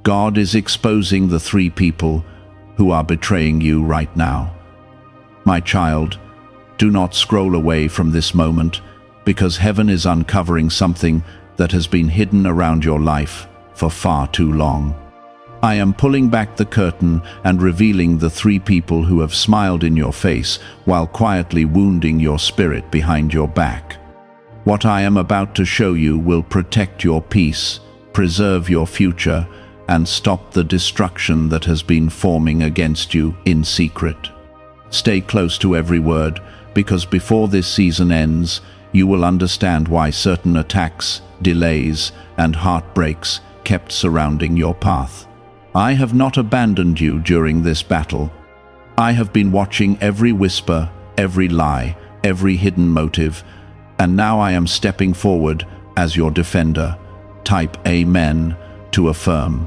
God is exposing the three people who are betraying you right now. My child, do not scroll away from this moment, because heaven is uncovering something that has been hidden around your life for far too long. I am pulling back the curtain and revealing the three people who have smiled in your face while quietly wounding your spirit behind your back. What I am about to show you will protect your peace, preserve your future, and stop the destruction that has been forming against you in secret. Stay close to every word, because before this season ends, you will understand why certain attacks, delays, and heartbreaks kept surrounding your path. I have not abandoned you during this battle. I have been watching every whisper, every lie, every hidden motive, and now I am stepping forward as your defender. Type Amen to affirm.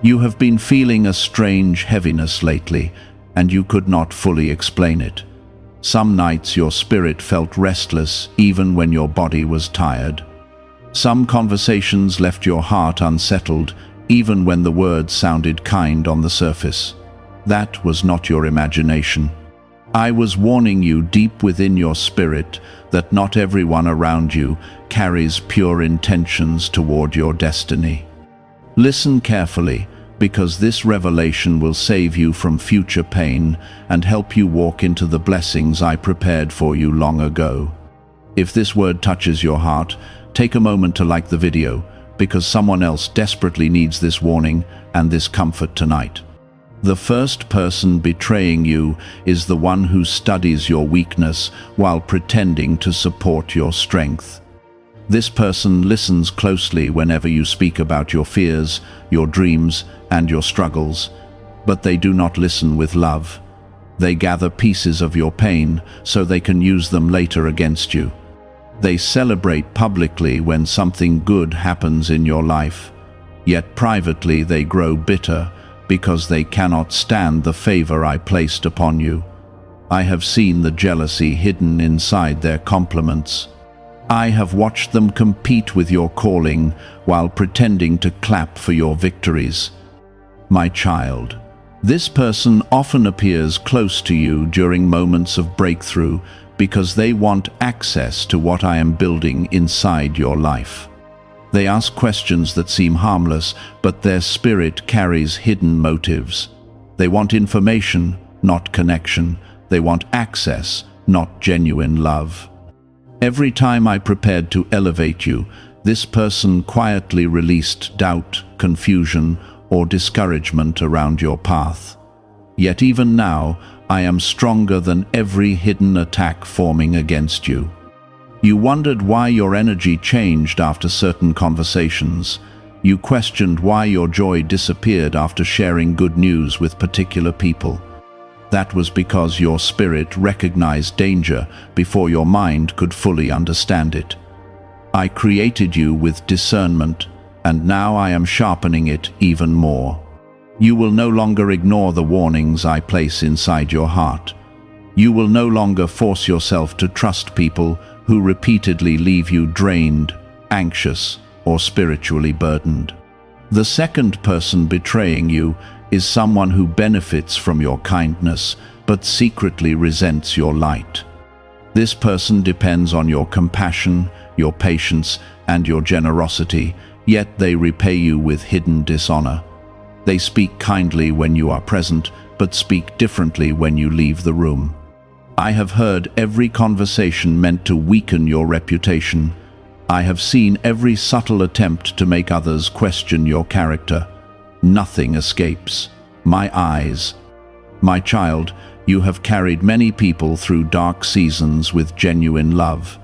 You have been feeling a strange heaviness lately, and you could not fully explain it. Some nights your spirit felt restless even when your body was tired. Some conversations left your heart unsettled even when the words sounded kind on the surface. That was not your imagination. I was warning you deep within your spirit that not everyone around you carries pure intentions toward your destiny. Listen carefully, because this revelation will save you from future pain and help you walk into the blessings I prepared for you long ago. If this word touches your heart, take a moment to like the video, because someone else desperately needs this warning and this comfort tonight. The first person betraying you is the one who studies your weakness while pretending to support your strength. This person listens closely whenever you speak about your fears, your dreams, and your struggles, but they do not listen with love. They gather pieces of your pain so they can use them later against you. They celebrate publicly when something good happens in your life, yet privately they grow bitter because they cannot stand the favor I placed upon you. I have seen the jealousy hidden inside their compliments. I have watched them compete with your calling while pretending to clap for your victories. My child, this person often appears close to you during moments of breakthrough because they want access to what I am building inside your life. They ask questions that seem harmless, but their spirit carries hidden motives. They want information, not connection. They want access, not genuine love. Every time I prepared to elevate you, this person quietly released doubt, confusion, or discouragement around your path. Yet even now, I am stronger than every hidden attack forming against you. You wondered why your energy changed after certain conversations. You questioned why your joy disappeared after sharing good news with particular people. That was because your spirit recognized danger before your mind could fully understand it. I created you with discernment, and now I am sharpening it even more. You will no longer ignore the warnings I place inside your heart. You will no longer force yourself to trust people who repeatedly leave you drained, anxious, or spiritually burdened. The second person betraying you is someone who benefits from your kindness, but secretly resents your light. This person depends on your compassion, your patience, and your generosity, yet they repay you with hidden dishonor. They speak kindly when you are present, but speak differently when you leave the room. I have heard every conversation meant to weaken your reputation. I have seen every subtle attempt to make others question your character. Nothing escapes my eyes. My child, you have carried many people through dark seasons with genuine love.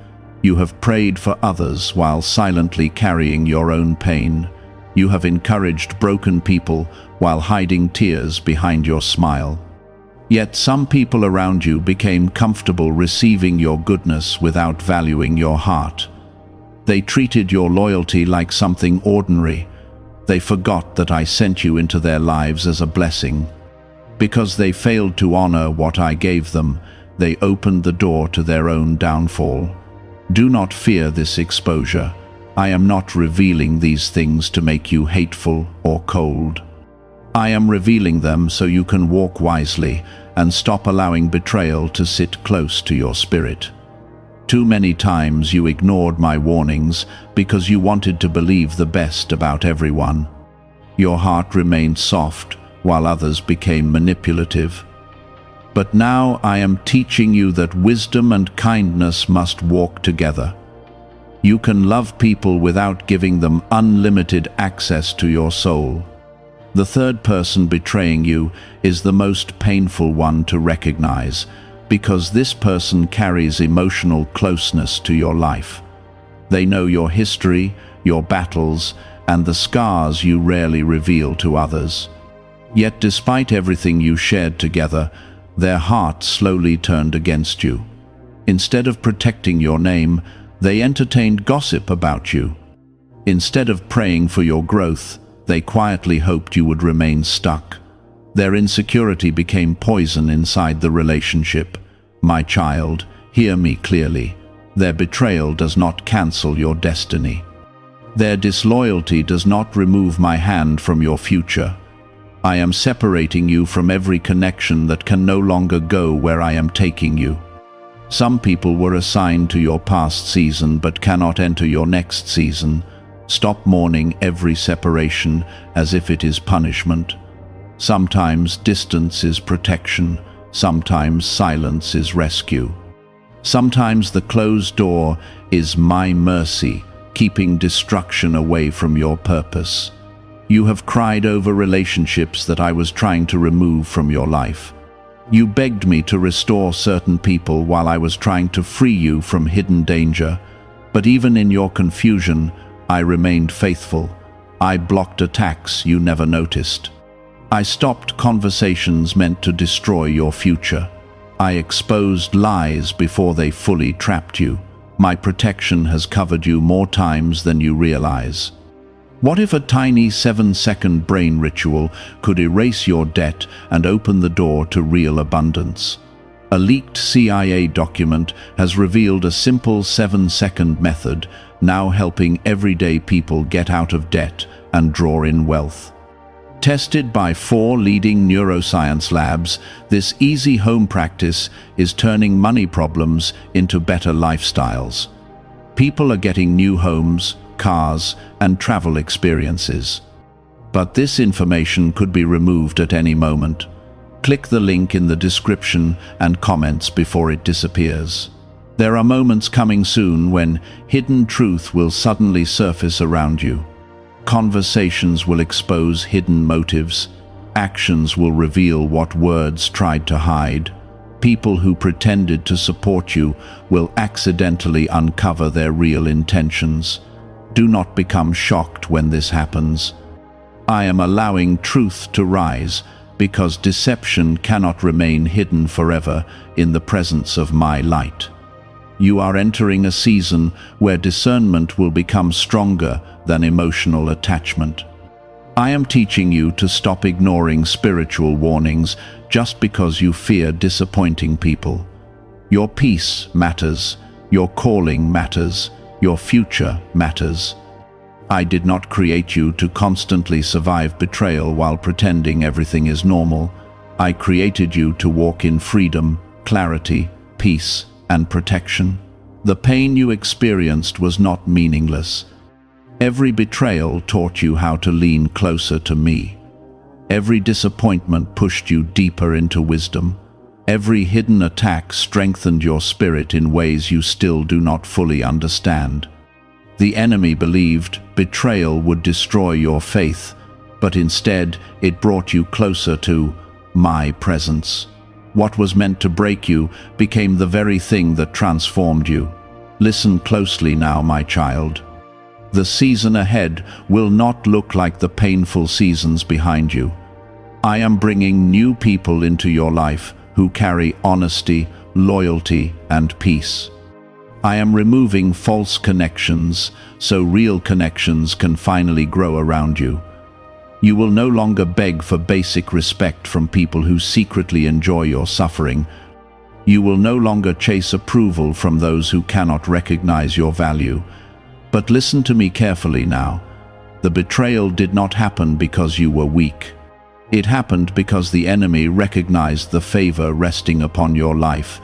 You have prayed for others while silently carrying your own pain. You have encouraged broken people while hiding tears behind your smile. Yet some people around you became comfortable receiving your goodness without valuing your heart. They treated your loyalty like something ordinary. They forgot that I sent you into their lives as a blessing. Because they failed to honor what I gave them, they opened the door to their own downfall. Do not fear this exposure. I am not revealing these things to make you hateful or cold. I am revealing them so you can walk wisely and stop allowing betrayal to sit close to your spirit. Too many times you ignored my warnings because you wanted to believe the best about everyone. Your heart remained soft while others became manipulative. But now I am teaching you that wisdom and kindness must walk together. You can love people without giving them unlimited access to your soul. The third person betraying you is the most painful one to recognize, because this person carries emotional closeness to your life. They know your history, your battles, and the scars you rarely reveal to others. Yet despite everything you shared together, their heart slowly turned against you. Instead of protecting your name, they entertained gossip about you. Instead of praying for your growth, they quietly hoped you would remain stuck. Their insecurity became poison inside the relationship. My child, hear me clearly. Their betrayal does not cancel your destiny. Their disloyalty does not remove my hand from your future. I am separating you from every connection that can no longer go where I am taking you. Some people were assigned to your past season but cannot enter your next season. Stop mourning every separation as if it is punishment. Sometimes distance is protection, sometimes silence is rescue. Sometimes the closed door is my mercy, keeping destruction away from your purpose. You have cried over relationships that I was trying to remove from your life. You begged me to restore certain people while I was trying to free you from hidden danger. But even in your confusion, I remained faithful. I blocked attacks you never noticed. I stopped conversations meant to destroy your future. I exposed lies before they fully trapped you. My protection has covered you more times than you realize. What if a tiny 7-second brain ritual could erase your debt and open the door to real abundance? A leaked CIA document has revealed a simple 7-second method, now helping everyday people get out of debt and draw in wealth. Tested by 4 leading neuroscience labs, this easy home practice is turning money problems into better lifestyles. People are getting new homes, cars, and travel experiences. But this information could be removed at any moment. Click the link in the description and comments before it disappears. There are moments coming soon when hidden truth will suddenly surface around you. Conversations will expose hidden motives. Actions will reveal what words tried to hide. People who pretended to support you will accidentally uncover their real intentions. Do not become shocked when this happens. I am allowing truth to rise because deception cannot remain hidden forever in the presence of my light. You are entering a season where discernment will become stronger than emotional attachment. I am teaching you to stop ignoring spiritual warnings just because you fear disappointing people. Your peace matters, your calling matters, your future matters. I did not create you to constantly survive betrayal while pretending everything is normal. I created you to walk in freedom, clarity, peace, and protection. The pain you experienced was not meaningless. Every betrayal taught you how to lean closer to me. Every disappointment pushed you deeper into wisdom. Every hidden attack strengthened your spirit in ways you still do not fully understand. The enemy believed betrayal would destroy your faith, but instead it brought you closer to my presence. What was meant to break you became the very thing that transformed you. Listen closely now, my child. The season ahead will not look like the painful seasons behind you. I am bringing new people into your life who carry honesty, loyalty, and peace. I am removing false connections so real connections can finally grow around you. You will no longer beg for basic respect from people who secretly enjoy your suffering. You will no longer chase approval from those who cannot recognize your value. But listen to me carefully now. The betrayal did not happen because you were weak. It happened because the enemy recognized the favor resting upon your life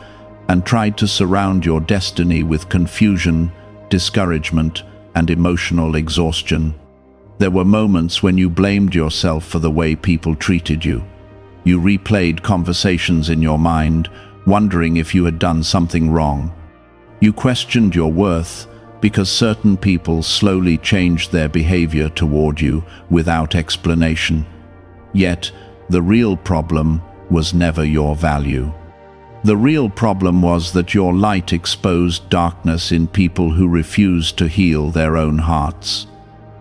and tried to surround your destiny with confusion, discouragement, and emotional exhaustion. There were moments when you blamed yourself for the way people treated you. You replayed conversations in your mind, wondering if you had done something wrong. You questioned your worth because certain people slowly changed their behavior toward you without explanation. Yet, the real problem was never your value. The real problem was that your light exposed darkness in people who refused to heal their own hearts.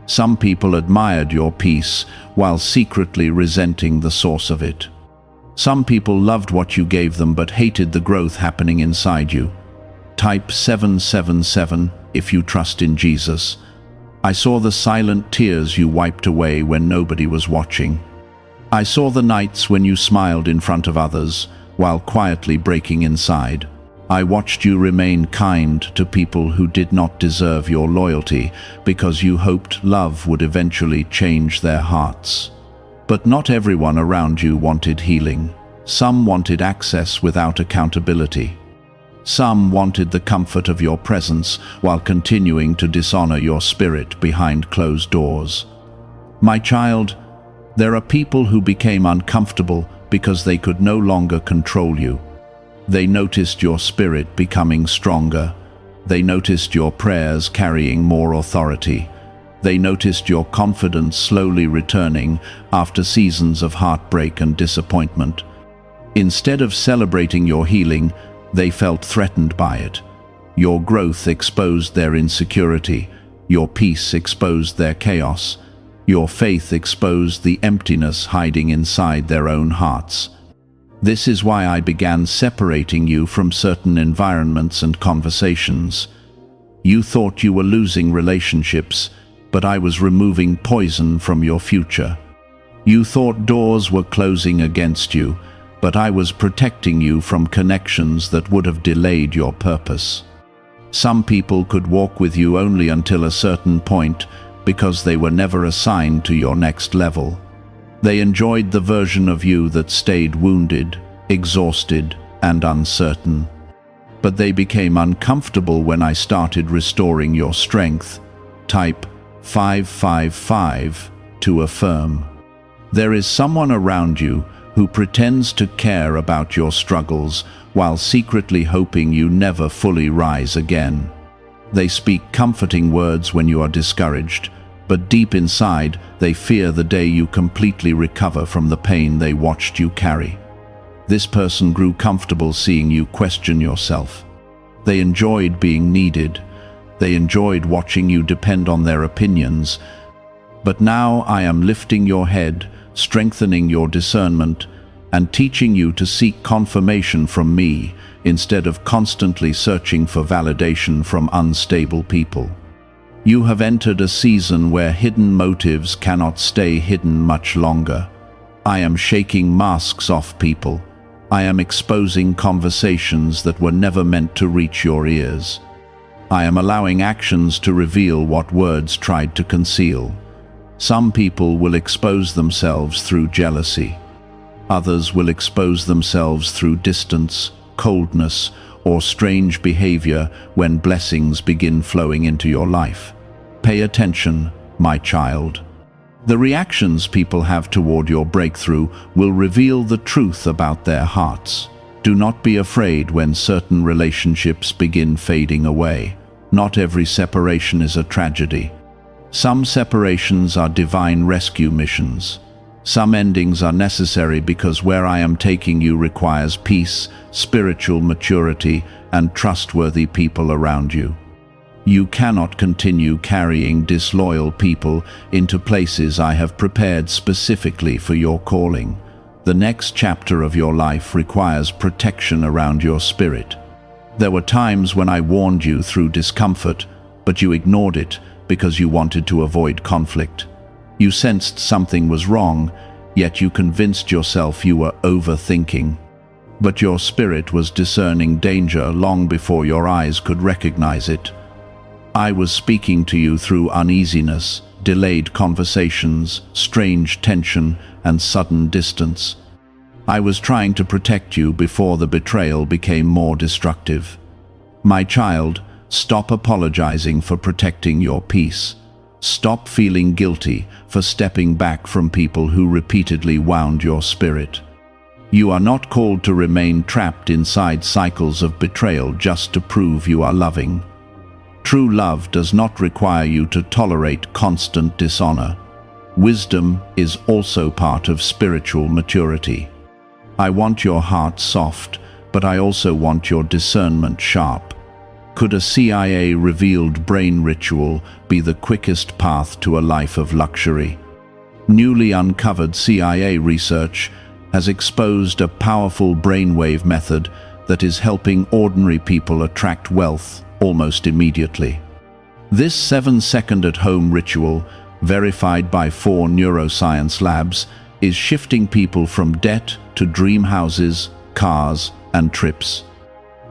Some people admired your peace while secretly resenting the source of it. Some people loved what you gave them but hated the growth happening inside you. Type 777 if you trust in Jesus. I saw the silent tears you wiped away when nobody was watching. I saw the nights when you smiled in front of others while quietly breaking inside. I watched you remain kind to people who did not deserve your loyalty because you hoped love would eventually change their hearts. But not everyone around you wanted healing. Some wanted access without accountability. Some wanted the comfort of your presence while continuing to dishonor your spirit behind closed doors. My child, there are people who became uncomfortable because they could no longer control you. They noticed your spirit becoming stronger. They noticed your prayers carrying more authority. They noticed your confidence slowly returning after seasons of heartbreak and disappointment. Instead of celebrating your healing, they felt threatened by it. Your growth exposed their insecurity. Your peace exposed their chaos. Your faith exposed the emptiness hiding inside their own hearts. This is why I began separating you from certain environments and conversations. You thought you were losing relationships, but I was removing poison from your future. You thought doors were closing against you, but I was protecting you from connections that would have delayed your purpose. Some people could walk with you only until a certain point, because they were never assigned to your next level. They enjoyed the version of you that stayed wounded, exhausted, and uncertain. But they became uncomfortable when I started restoring your strength. Type 555 to affirm. There is someone around you who pretends to care about your struggles while secretly hoping you never fully rise again. They speak comforting words when you are discouraged, but deep inside they fear the day you completely recover from the pain they watched you carry. This person grew comfortable seeing you question yourself. They enjoyed being needed. They enjoyed watching you depend on their opinions. But now I am lifting your head, strengthening your discernment, and teaching you to seek confirmation from me instead of constantly searching for validation from unstable people. You have entered a season where hidden motives cannot stay hidden much longer. I am shaking masks off people. I am exposing conversations that were never meant to reach your ears. I am allowing actions to reveal what words tried to conceal. Some people will expose themselves through jealousy. Others will expose themselves through distance, coldness, or strange behavior when blessings begin flowing into your life. Pay attention, my child. The reactions people have toward your breakthrough will reveal the truth about their hearts. Do not be afraid when certain relationships begin fading away. Not every separation is a tragedy. Some separations are divine rescue missions. Some endings are necessary because where I am taking you requires peace, spiritual maturity, and trustworthy people around you. You cannot continue carrying disloyal people into places I have prepared specifically for your calling. The next chapter of your life requires protection around your spirit. There were times when I warned you through discomfort, but you ignored it because you wanted to avoid conflict. You sensed something was wrong, yet you convinced yourself you were overthinking. But your spirit was discerning danger long before your eyes could recognize it. I was speaking to you through uneasiness, delayed conversations, strange tension, and sudden distance. I was trying to protect you before the betrayal became more destructive. My child, stop apologizing for protecting your peace. Stop feeling guilty for stepping back from people who repeatedly wound your spirit. You are not called to remain trapped inside cycles of betrayal just to prove you are loving. True love does not require you to tolerate constant dishonor. Wisdom is also part of spiritual maturity. I want your heart soft, but I also want your discernment sharp. Could a CIA-revealed brain ritual be the quickest path to a life of luxury? Newly uncovered CIA research has exposed a powerful brainwave method that is helping ordinary people attract wealth almost immediately. This 7-second at-home ritual, verified by 4 neuroscience labs, is shifting people from debt to dream houses, cars, and trips.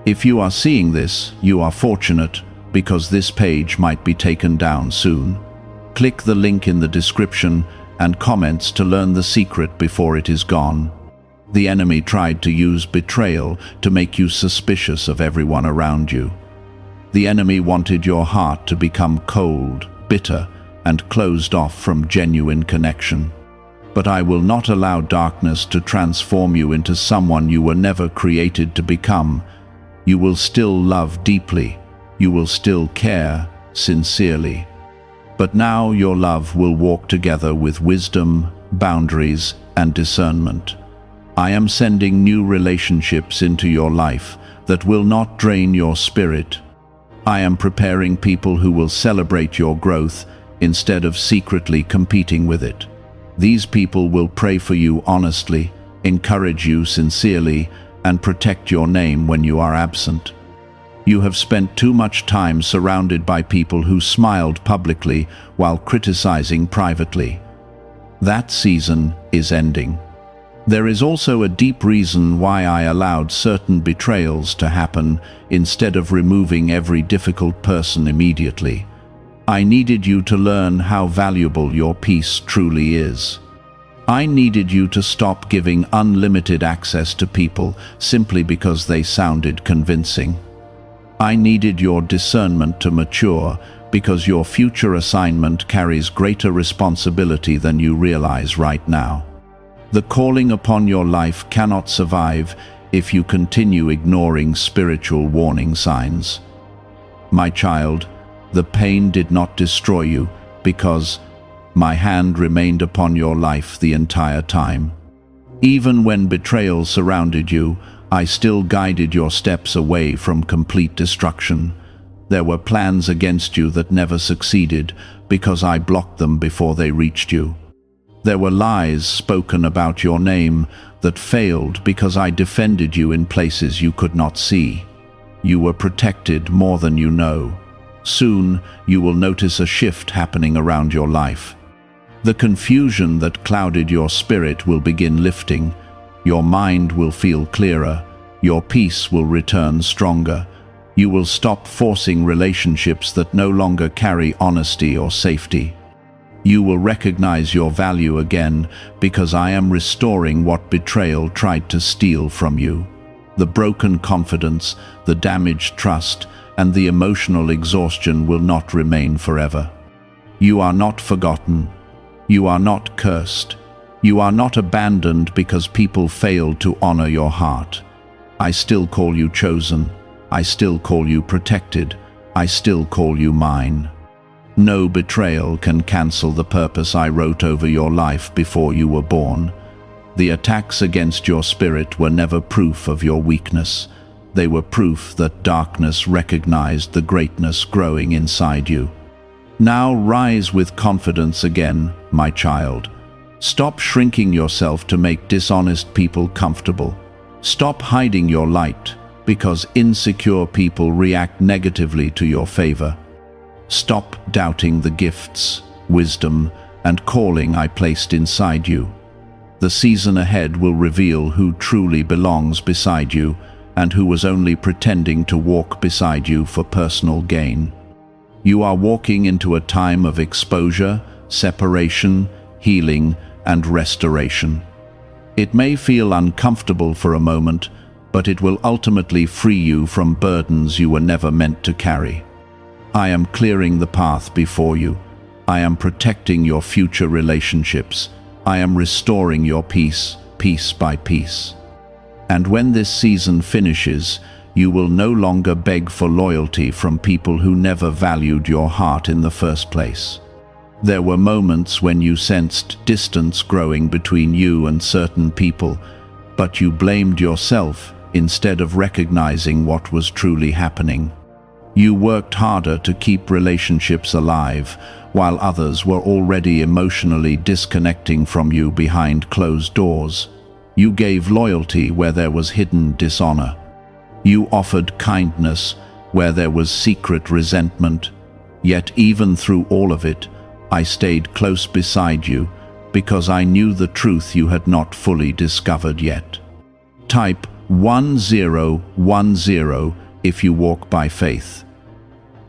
If you are seeing this, you are fortunate, because this page might be taken down soon. Click the link in the description and comments to learn the secret before it is gone. The enemy tried to use betrayal to make you suspicious of everyone around you. The enemy wanted your heart to become cold, bitter, and closed off from genuine connection. But I will not allow darkness to transform you into someone you were never created to become. You will still love deeply. You will still care sincerely. But now your love will walk together with wisdom, boundaries, and discernment. I am sending new relationships into your life that will not drain your spirit. I am preparing people who will celebrate your growth instead of secretly competing with it. These people will pray for you honestly, encourage you sincerely, and protect your name when you are absent. You have spent too much time surrounded by people who smiled publicly while criticizing privately. That season is ending. There is also a deep reason why I allowed certain betrayals to happen instead of removing every difficult person immediately. I needed you to learn how valuable your peace truly is. I needed you to stop giving unlimited access to people simply because they sounded convincing. I needed your discernment to mature because your future assignment carries greater responsibility than you realize right now. The calling upon your life cannot survive if you continue ignoring spiritual warning signs. My child, the pain did not destroy you because my hand remained upon your life the entire time. Even when betrayal surrounded you, I still guided your steps away from complete destruction. There were plans against you that never succeeded because I blocked them before they reached you. There were lies spoken about your name that failed because I defended you in places you could not see. You were protected more than you know. Soon, you will notice a shift happening around your life. The confusion that clouded your spirit will begin lifting. Your mind will feel clearer. Your peace will return stronger. You will stop forcing relationships that no longer carry honesty or safety. You will recognize your value again because I am restoring what betrayal tried to steal from you. The broken confidence, the damaged trust, and the emotional exhaustion will not remain forever. You are not forgotten. You are not cursed. You are not abandoned because people failed to honor your heart. I still call you chosen. I still call you protected. I still call you mine. No betrayal can cancel the purpose I wrote over your life before you were born. The attacks against your spirit were never proof of your weakness. They were proof that darkness recognized the greatness growing inside you. Now rise with confidence again, my child. Stop shrinking yourself to make dishonest people comfortable. Stop hiding your light because insecure people react negatively to your favor. Stop doubting the gifts, wisdom, and calling I placed inside you. The season ahead will reveal who truly belongs beside you and who was only pretending to walk beside you for personal gain. You are walking into a time of exposure, separation, healing, and restoration. It may feel uncomfortable for a moment, but it will ultimately free you from burdens you were never meant to carry. I am clearing the path before you. I am protecting your future relationships. I am restoring your peace, piece by piece. And when this season finishes, you will no longer beg for loyalty from people who never valued your heart in the first place. There were moments when you sensed distance growing between you and certain people, but you blamed yourself instead of recognizing what was truly happening. You worked harder to keep relationships alive, while others were already emotionally disconnecting from you behind closed doors. You gave loyalty where there was hidden dishonor. You offered kindness where there was secret resentment. Yet even through all of it, I stayed close beside you because I knew the truth you had not fully discovered yet. Type 1010 if you walk by faith.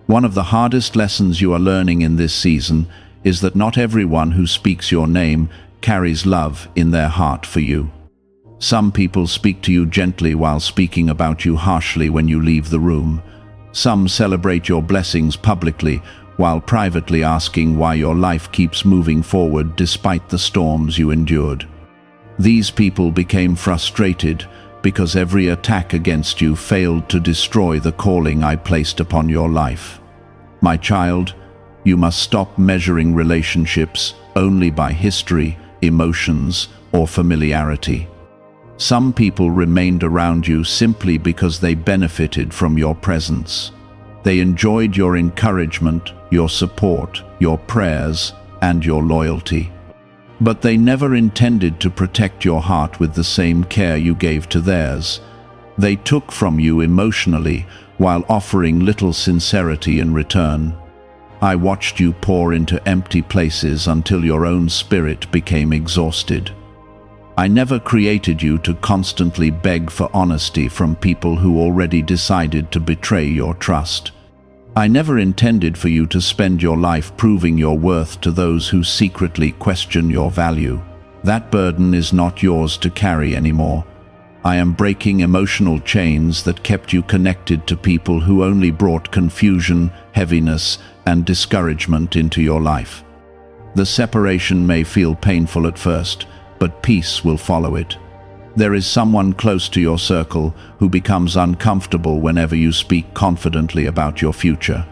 One of the hardest lessons you are learning in this season is that not everyone who speaks your name carries love in their heart for you. Some people speak to you gently while speaking about you harshly when you leave the room. Some celebrate your blessings publicly while privately asking why your life keeps moving forward despite the storms you endured. These people became frustrated because every attack against you failed to destroy the calling I placed upon your life. My child, you must stop measuring relationships only by history, emotions, or familiarity. Some people remained around you simply because they benefited from your presence. They enjoyed your encouragement, your support, your prayers, and your loyalty. But they never intended to protect your heart with the same care you gave to theirs. They took from you emotionally while offering little sincerity in return. I watched you pour into empty places until your own spirit became exhausted. I never created you to constantly beg for honesty from people who already decided to betray your trust. I never intended for you to spend your life proving your worth to those who secretly question your value. That burden is not yours to carry anymore. I am breaking emotional chains that kept you connected to people who only brought confusion, heaviness, and discouragement into your life. The separation may feel painful at first, but peace will follow it. There is someone close to your circle who becomes uncomfortable whenever you speak confidently about your future.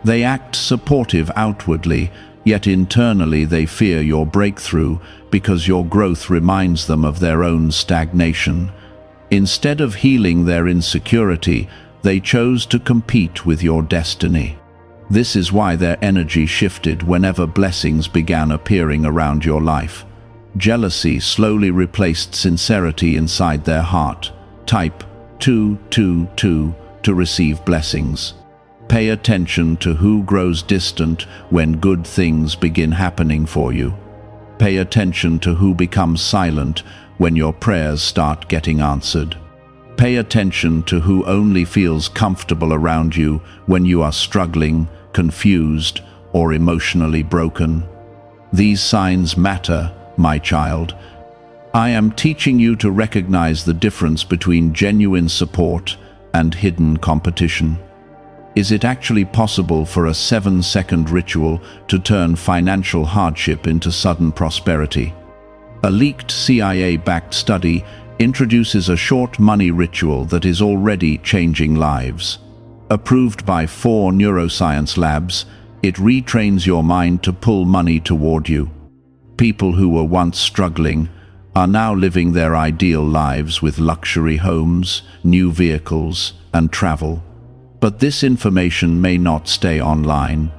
They act supportive outwardly, yet internally they fear your breakthrough because your growth reminds them of their own stagnation. Instead of healing their insecurity, they chose to compete with your destiny. This is why their energy shifted whenever blessings began appearing around your life. Jealousy slowly replaced sincerity inside their heart. Type 222 to receive blessings. Pay attention to who grows distant when good things begin happening for you. Pay attention to who becomes silent when your prayers start getting answered. Pay attention to who only feels comfortable around you when you are struggling, confused, or emotionally broken. These signs matter, my child. I am teaching you to recognize the difference between genuine support and hidden competition. Is it actually possible for a 7-second ritual to turn financial hardship into sudden prosperity? A leaked CIA-backed study introduces a short money ritual that is already changing lives. Approved by 4 neuroscience labs, it retrains your mind to pull money toward you. People who were once struggling are now living their ideal lives with luxury homes, new vehicles, and travel. But this information may not stay online.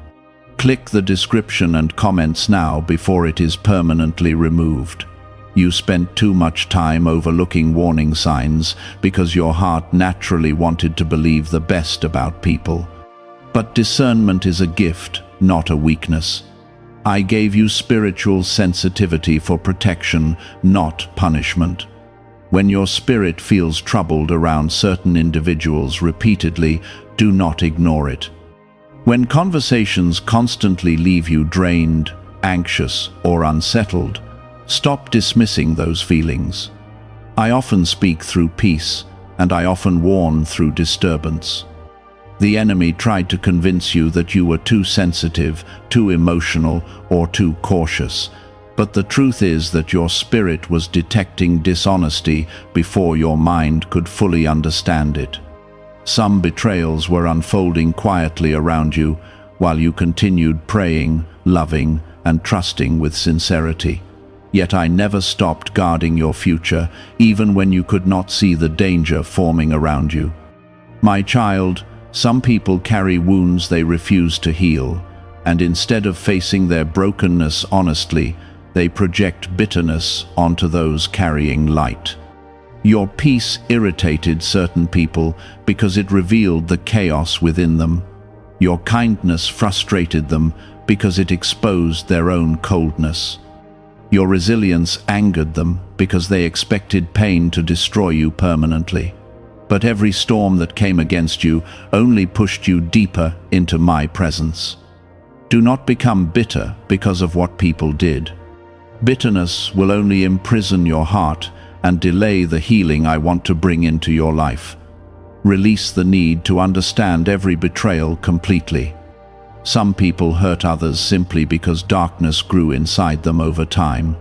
Click the description and comments now before it is permanently removed. You spent too much time overlooking warning signs because your heart naturally wanted to believe the best about people. But discernment is a gift, not a weakness. I gave you spiritual sensitivity for protection, not punishment. When your spirit feels troubled around certain individuals repeatedly, do not ignore it. When conversations constantly leave you drained, anxious, or unsettled, stop dismissing those feelings. I often speak through peace, and I often warn through disturbance. The enemy tried to convince you that you were too sensitive, too emotional, or too cautious. But the truth is that your spirit was detecting dishonesty before your mind could fully understand it. Some betrayals were unfolding quietly around you while you continued praying, loving, and trusting with sincerity. Yet I never stopped guarding your future, even when you could not see the danger forming around you. My child, some people carry wounds they refuse to heal, and instead of facing their brokenness honestly, they project bitterness onto those carrying light. Your peace irritated certain people because it revealed the chaos within them. Your kindness frustrated them because it exposed their own coldness. Your resilience angered them because they expected pain to destroy you permanently. But every storm that came against you only pushed you deeper into my presence. Do not become bitter because of what people did. Bitterness will only imprison your heart and delay the healing I want to bring into your life. Release the need to understand every betrayal completely. Some people hurt others simply because darkness grew inside them over time.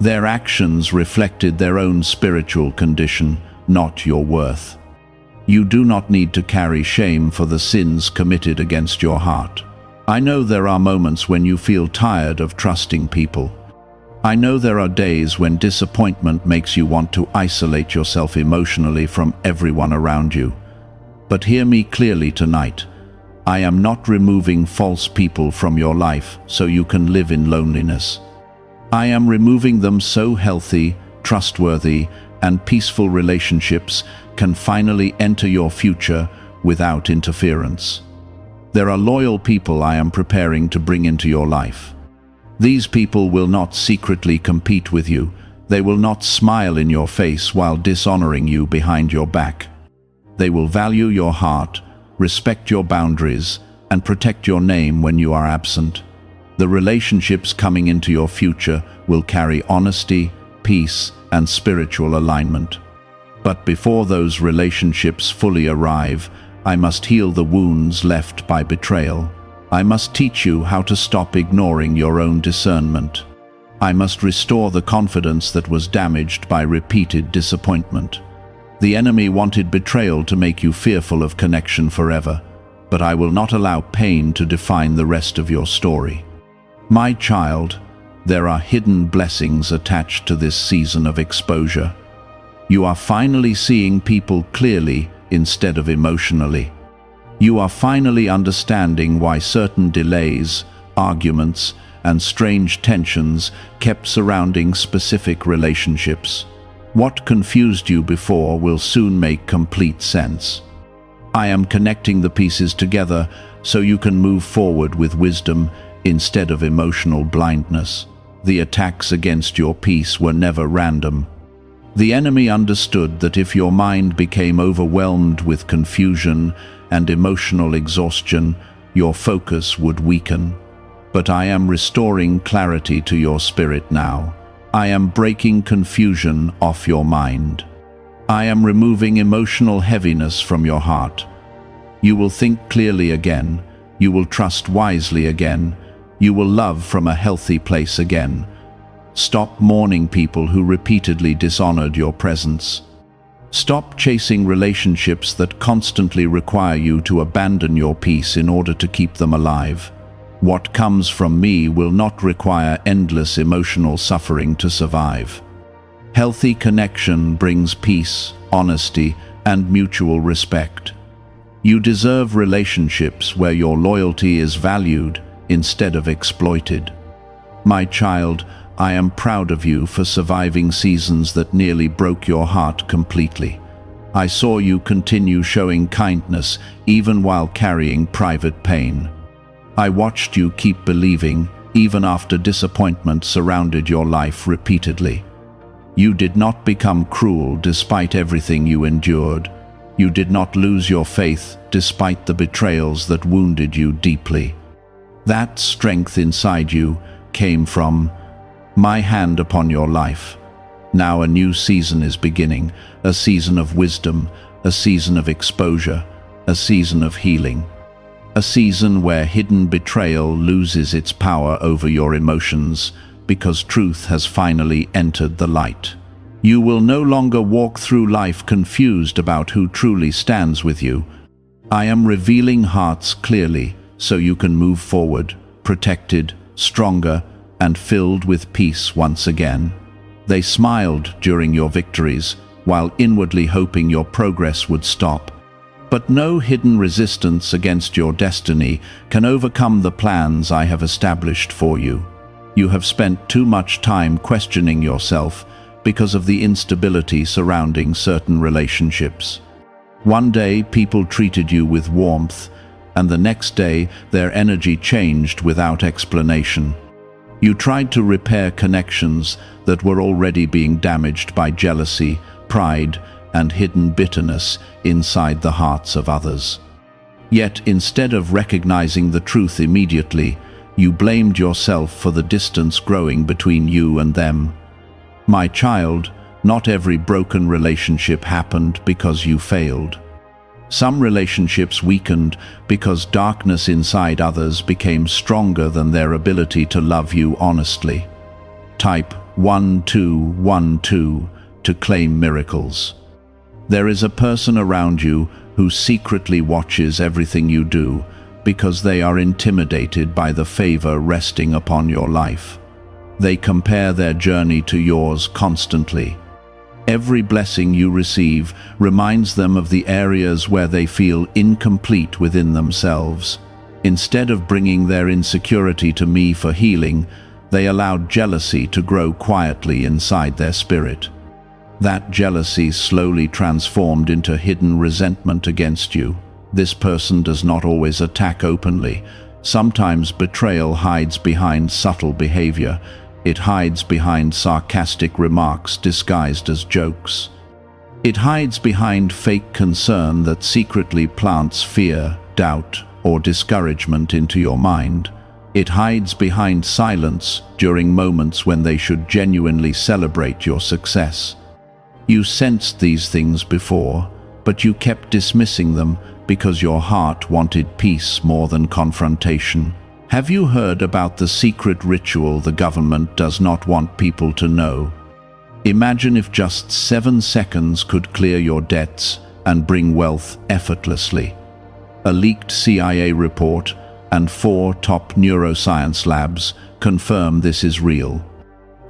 Their actions reflected their own spiritual condition, not your worth. You do not need to carry shame for the sins committed against your heart. I know there are moments when you feel tired of trusting people. I know there are days when disappointment makes you want to isolate yourself emotionally from everyone around you. But hear me clearly tonight. I am not removing false people from your life so you can live in loneliness. I am removing them so healthy, trustworthy, and peaceful relationships can finally enter your future without interference. There are loyal people I am preparing to bring into your life. These people will not secretly compete with you. They will not smile in your face while dishonoring you behind your back. They will value your heart, respect your boundaries, and protect your name when you are absent. The relationships coming into your future will carry honesty, peace, and spiritual alignment. But before those relationships fully arrive, I must heal the wounds left by betrayal. I must teach you how to stop ignoring your own discernment. I must restore the confidence that was damaged by repeated disappointment. The enemy wanted betrayal to make you fearful of connection forever, but I will not allow pain to define the rest of your story. My child, there are hidden blessings attached to this season of exposure. You are finally seeing people clearly instead of emotionally. You are finally understanding why certain delays, arguments, and strange tensions kept surrounding specific relationships. What confused you before will soon make complete sense. I am connecting the pieces together so you can move forward with wisdom instead of emotional blindness. The attacks against your peace were never random. The enemy understood that if your mind became overwhelmed with confusion and emotional exhaustion, your focus would weaken. But I am restoring clarity to your spirit now. I am breaking confusion off your mind. I am removing emotional heaviness from your heart. You will think clearly again. You will trust wisely again. You will love from a healthy place again. Stop mourning people who repeatedly dishonored your presence. Stop chasing relationships that constantly require you to abandon your peace in order to keep them alive. What comes from me will not require endless emotional suffering to survive. Healthy connection brings peace, honesty, and mutual respect. You deserve relationships where your loyalty is valued instead of exploited. My child, I am proud of you for surviving seasons that nearly broke your heart completely. I saw you continue showing kindness even while carrying private pain. I watched you keep believing even after disappointment surrounded your life repeatedly. You did not become cruel despite everything you endured. You did not lose your faith despite the betrayals that wounded you deeply. That strength inside you came from my hand upon your life. Now a new season is beginning, a season of wisdom, a season of exposure, a season of healing. A season where hidden betrayal loses its power over your emotions because truth has finally entered the light. You will no longer walk through life confused about who truly stands with you. I am revealing hearts clearly so you can move forward, protected, stronger, and filled with peace once again. They smiled during your victories, while inwardly hoping your progress would stop. But no hidden resistance against your destiny can overcome the plans I have established for you. You have spent too much time questioning yourself because of the instability surrounding certain relationships. One day people treated you with warmth, and the next day their energy changed without explanation. You tried to repair connections that were already being damaged by jealousy, pride, and hidden bitterness inside the hearts of others. Yet instead of recognizing the truth immediately, you blamed yourself for the distance growing between you and them. My child, not every broken relationship happened because you failed. Some relationships weakened because darkness inside others became stronger than their ability to love you honestly. Type 1212 to claim miracles. There is a person around you who secretly watches everything you do because they are intimidated by the favor resting upon your life. They compare their journey to yours constantly. Every blessing you receive reminds them of the areas where they feel incomplete within themselves. Instead of bringing their insecurity to me for healing, they allowed jealousy to grow quietly inside their spirit. That jealousy slowly transformed into hidden resentment against you. This person does not always attack openly. Sometimes betrayal hides behind subtle behavior. It hides behind sarcastic remarks disguised as jokes. It hides behind fake concern that secretly plants fear, doubt, or discouragement into your mind. It hides behind silence during moments when they should genuinely celebrate your success. You sensed these things before, but you kept dismissing them because your heart wanted peace more than confrontation. Have you heard about the secret ritual the government does not want people to know? Imagine if just 7 seconds could clear your debts and bring wealth effortlessly. A leaked CIA report and 4 top neuroscience labs confirm this is real.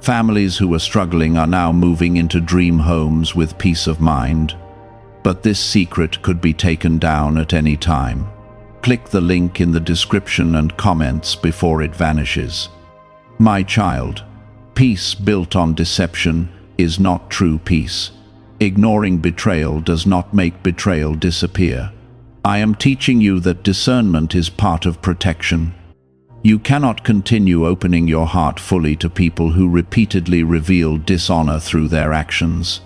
Families who are struggling are now moving into dream homes with peace of mind. But this secret could be taken down at any time. Click the link in the description and comments before it vanishes. My child, peace built on deception is not true peace. Ignoring betrayal does not make betrayal disappear. I am teaching you that discernment is part of protection. You cannot continue opening your heart fully to people who repeatedly reveal dishonor through their actions.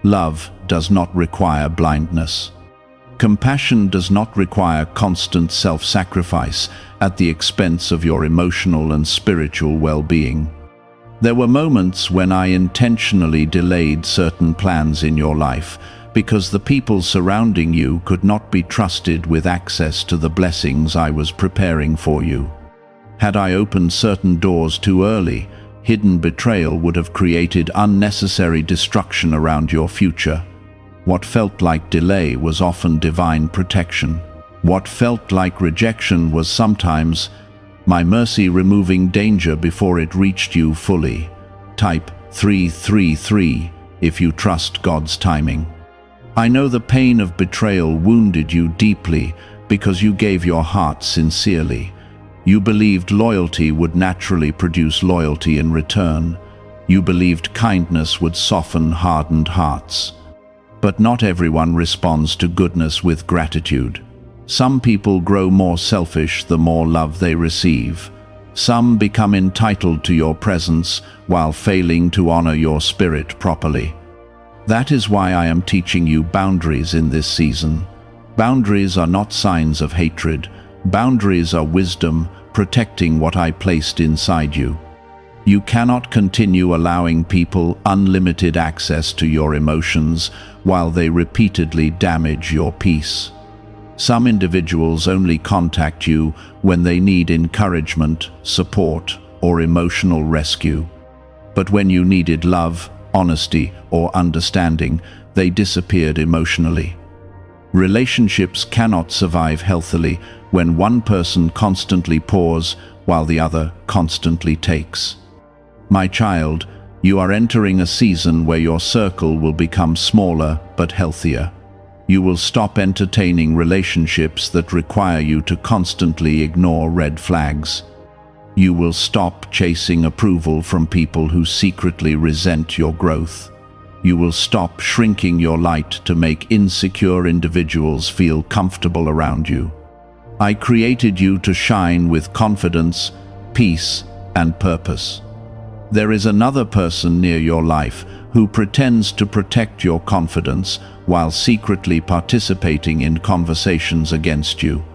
Love does not require blindness. Compassion does not require constant self-sacrifice at the expense of your emotional and spiritual well-being. There were moments when I intentionally delayed certain plans in your life because the people surrounding you could not be trusted with access to the blessings I was preparing for you. Had I opened certain doors too early, hidden betrayal would have created unnecessary destruction around your future. What felt like delay was often divine protection. What felt like rejection was sometimes my mercy removing danger before it reached you fully. Type 333 if you trust God's timing. I know the pain of betrayal wounded you deeply because you gave your heart sincerely. You believed loyalty would naturally produce loyalty in return. You believed kindness would soften hardened hearts. But not everyone responds to goodness with gratitude. Some people grow more selfish the more love they receive. Some become entitled to your presence while failing to honor your spirit properly. That is why I am teaching you boundaries in this season. Boundaries are not signs of hatred. Boundaries are wisdom, protecting what I placed inside you. You cannot continue allowing people unlimited access to your emotions while they repeatedly damage your peace. Some individuals only contact you when they need encouragement, support, or emotional rescue. But when you needed love, honesty, or understanding, they disappeared emotionally. Relationships cannot survive healthily when one person constantly pours while the other constantly takes. My child, you are entering a season where your circle will become smaller but healthier. You will stop entertaining relationships that require you to constantly ignore red flags. You will stop chasing approval from people who secretly resent your growth. You will stop shrinking your light to make insecure individuals feel comfortable around you. I created you to shine with confidence, peace, and purpose. There is another person near your life who pretends to protect your confidence while secretly participating in conversations against you.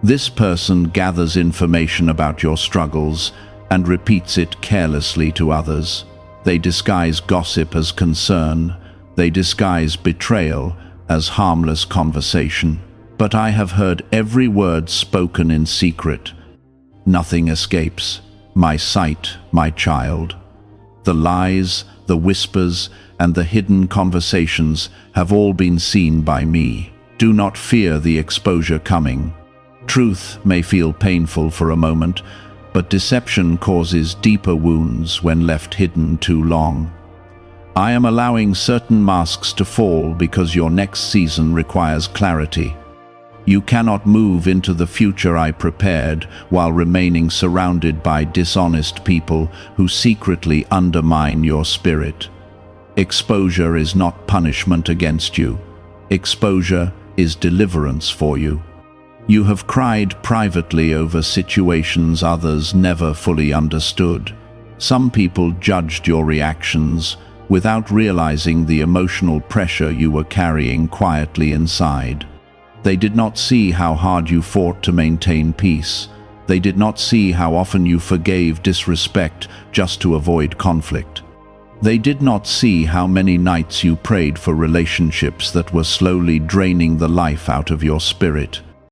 This person gathers information about your struggles and repeats it carelessly to others. They disguise gossip as concern. They disguise betrayal as harmless conversation. But I have heard every word spoken in secret. Nothing escapes my sight, my child. The lies, the whispers, and the hidden conversations have all been seen by me. Do not fear the exposure coming. Truth may feel painful for a moment, but deception causes deeper wounds when left hidden too long. I am allowing certain masks to fall because your next season requires clarity. You cannot move into the future I prepared while remaining surrounded by dishonest people who secretly undermine your spirit. Exposure is not punishment against you. Exposure is deliverance for you. You have cried privately over situations others never fully understood. Some people judged your reactions without realizing the emotional pressure you were carrying quietly inside. They did not see how hard you fought to maintain peace. They did not see how often you forgave disrespect just to avoid conflict. They did not see how many nights you prayed for relationships that were slowly draining the life out of your spirit.